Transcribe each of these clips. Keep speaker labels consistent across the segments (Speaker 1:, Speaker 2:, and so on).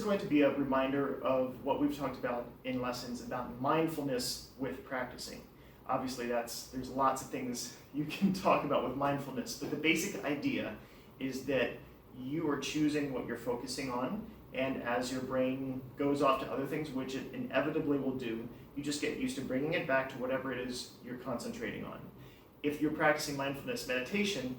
Speaker 1: is going to be a reminder of what we've talked about in lessons about mindfulness with practicing. Obviously, there's lots of things you can talk about with mindfulness, but the basic idea is that you are choosing what you're focusing on, and as your brain goes off to other things, which it inevitably will do, you just get used to bringing it back to whatever it is you're concentrating on. If you're practicing mindfulness meditation,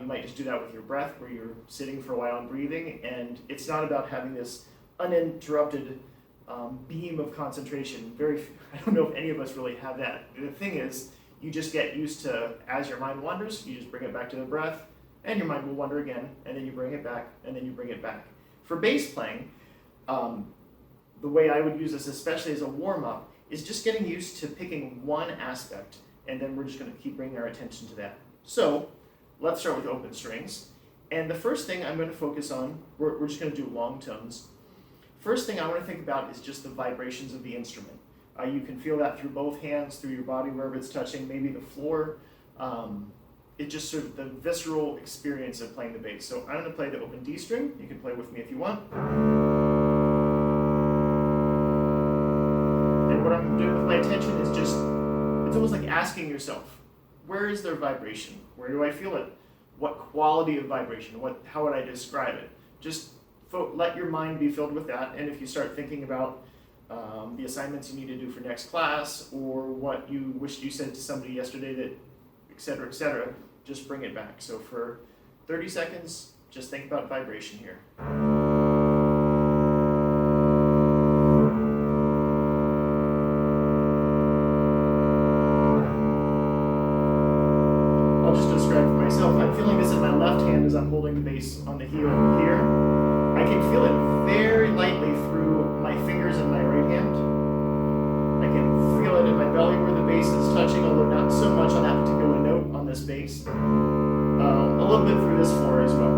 Speaker 1: you might just do that with your breath, where you're sitting for a while and breathing, and it's not about having this uninterrupted beam of concentration. I don't know if any of us really have that. The thing is, you just get used to, as your mind wanders, you just bring it back to the breath, and your mind will wander again, and then you bring it back, and then you bring it back. For bass playing, the way I would use this, especially as a warm-up, is just getting used to picking one aspect, and then we're just going to keep bringing our attention to that. So let's start with open strings. And the first thing I'm going to focus on, we're just going to do long tones. First thing I want to think about is just the vibrations of the instrument. You can feel that through both hands, through your body, wherever it's touching, maybe the floor. It just sort of the visceral experience of playing the bass. So I'm going to play the open D string. You can play with me if you want. And what I'm doing with my attention is just, it's almost like asking yourself, where is there vibration? Where do I feel it? What quality of vibration? How would I describe it? Just let your mind be filled with that. And if you start thinking about the assignments you need to do for next class, or what you wished you said to somebody yesterday, that et cetera, just bring it back. So for 30 seconds, just think about vibration here. I'll just describe for myself. I'm feeling this in my left hand as I'm holding the bass on the heel here. I can feel it very lightly through my fingers in my right hand. I can feel it in my belly where the bass is touching, although not so much on that particular note on this bass. A little bit through this floor as well.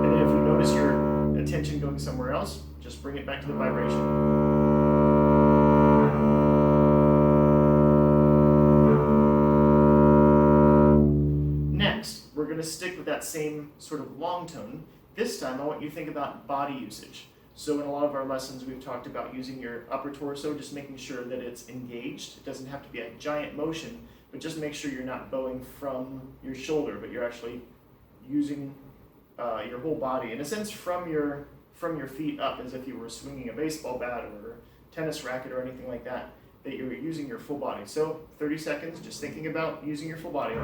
Speaker 1: And then if you notice your attention going somewhere else, just bring it back to the vibration. We're going to stick with that same sort of long tone. This time I want you to think about body usage. So in a lot of our lessons we've talked about using your upper torso, just making sure that it's engaged. It doesn't have to be a giant motion, but just make sure you're not bowing from your shoulder, but you're actually using your whole body, in a sense, from your feet up, as if you were swinging a baseball bat or a tennis racket or anything like that, that you're using your full body. So 30 seconds, just thinking about using your full body.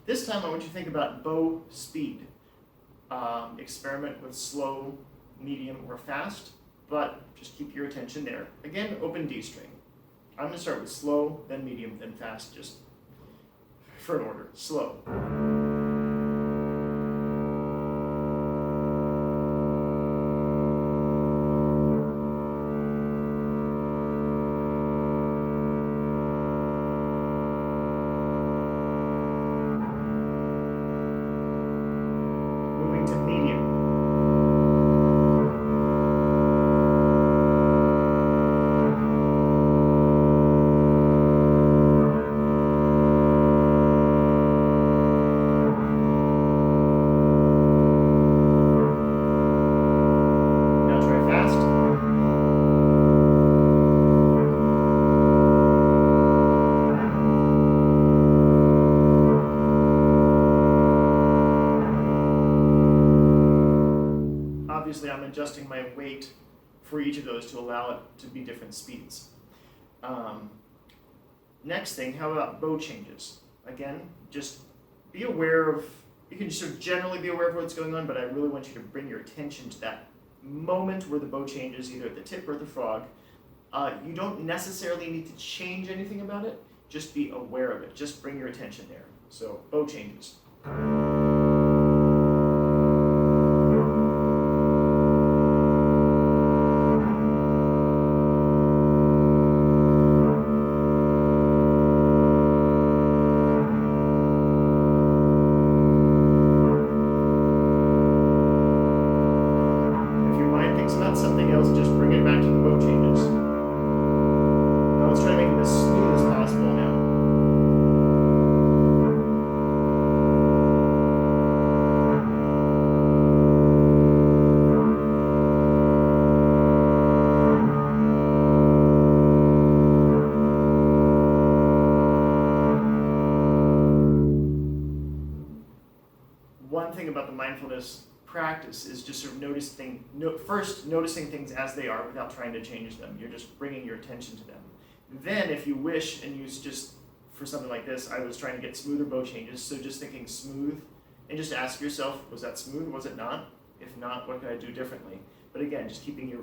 Speaker 1: This time I want you to think about bow speed. Experiment with slow, medium, or fast, but just keep your attention there. Again, open D string. I'm going to start with slow, then medium, then fast, just for an order. Slow. Obviously, I'm adjusting my weight for each of those to allow it to be different speeds. Next thing, how about bow changes? Again, just be aware of, you can sort of generally be aware of what's going on, but I really want you to bring your attention to that moment where the bow changes, either at the tip or the frog, You don't necessarily need to change anything about it, just be aware of it. Just bring your attention there. So, bow changes. Something else, just bring it back to the bow changes. Now let's try to make it as smooth as possible now. One thing about the mindfulness practice is just sort of first noticing things as they are without trying to change them. You're just bringing your attention to them. Then if you wish, and use just, for something like this, I was trying to get smoother bow changes, so just thinking smooth, and just ask yourself, was that smooth, was it not? If not, what could I do differently? But again, just keeping your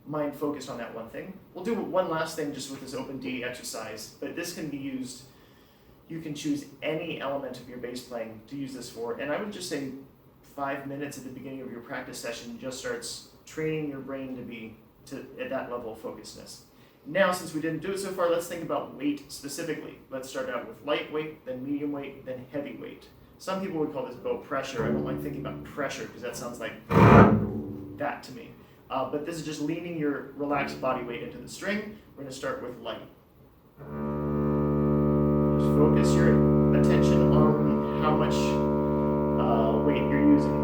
Speaker 1: mind focused on that one thing. We'll do one last thing just with this open D exercise, but this can be used, you can choose any element of your bass playing to use this for, and I would just say 5 minutes at the beginning of your practice session just starts training your brain to be at that level of focusedness. Now, since we didn't do it so far, let's think about weight specifically. Let's start out with light weight, then medium weight, then heavy weight. Some people would call this bow pressure. I don't like thinking about pressure because that sounds like that to me. But this is just leaning your relaxed body weight into the string. We're going to start with light. Just focus your attention on how much weight you're using.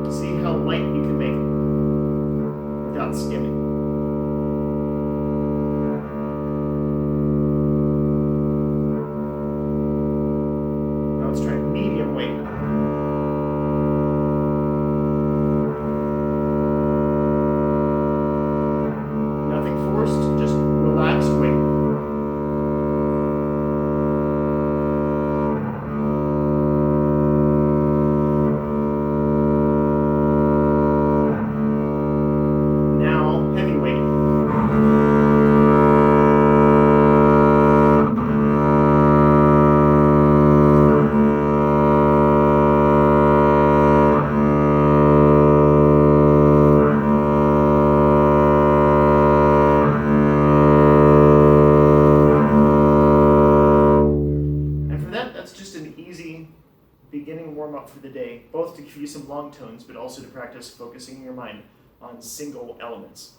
Speaker 1: See how light you can make it without skimming. Now let's try medium weight. Just relax, wait. Now, heavy weight. Beginning warm-up for the day, both to give you some long tones, but also to practice focusing your mind on single elements.